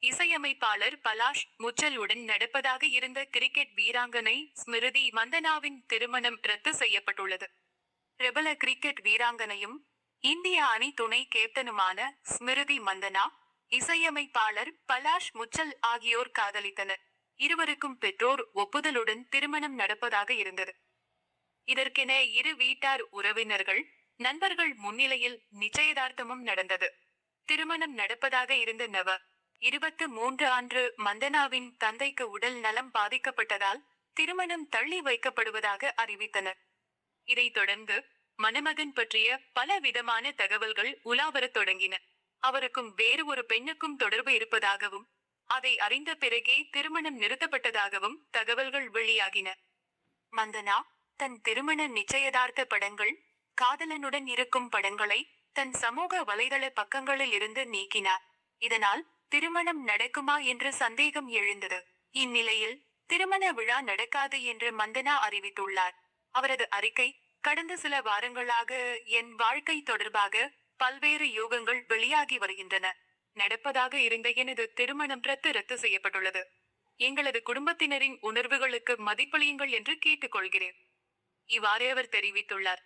இசையமைப்பாளர் பலாஷ் முச்சலுடன் நடப்பதாக இருந்த கிரிக்கெட் வீராங்கனை ஸ்மிருதி மந்தனாவின் திருமணம் ரத்து செய்யப்பட்டுள்ளது. பிரபல கிரிக்கெட் வீராங்கனையும் இந்திய அணி துணை கேப்டனுமான ஸ்மிருதி மந்தனா, இசையமைப்பாளர் பலாஷ் முச்சல் ஆகியோர் காதலித்தனர். இருவருக்கும் பெற்றோர் ஒப்புதலுடன் திருமணம் நடப்பதாக இருந்தது. இதற்கென இரு வீட்டார் உறவினர்கள், நண்பர்கள் முன்னிலையில் நிச்சயதார்த்தமும் நடந்தது. திருமணம் நடப்பதாக இருந்த நவ.23 அன்று மந்தனாவின் தந்தைக்கு உடல் நலம் பாதிக்கப்பட்டதால் திருமணம் தள்ளி வைக்கப்படுவதாக அறிவித்தனர். இதைத் தொடர்ந்து மணமகன் பற்றிய பல விதமான தகவல்கள் உலாவரத் தொடங்கின. அவருக்கும் வேறு ஒரு பெண்ணுக்கும் தொடர்பு இருப்பதாகவும், அதை அறிந்த பிறகே திருமணம் நிறுத்தப்பட்டதாகவும் தகவல்கள் வெளியாகின. மந்தனா தன் திருமண நிச்சயதார்த்த படங்கள், காதலனுடன் இருக்கும் படங்களை தன் சமூக வலைதள பக்கங்களில் இருந்து நீக்கினார். இதனால் திருமணம் நடக்குமா என்ற சந்தேகம் எழுந்தது. இந்நிலையில் திருமண விழா நடக்காது என்று மந்தனா அறிவித்துள்ளார். அவரது அறிக்கை, கடந்த சில வாரங்களாக என் வாழ்க்கை தொடர்பாக பல்வேறு யூகங்கள் வெளியாகி வருகின்றன. நடப்பதாக இருந்த எனது திருமணம் ரத்து செய்யப்பட்டுள்ளது. எங்களது குடும்பத்தினரின் உணர்வுகளுக்கு மதிப்பளியுங்கள் என்று கேட்டுக்கொள்கிறேன். இவ்வாறு அவர் தெரிவித்துள்ளார்.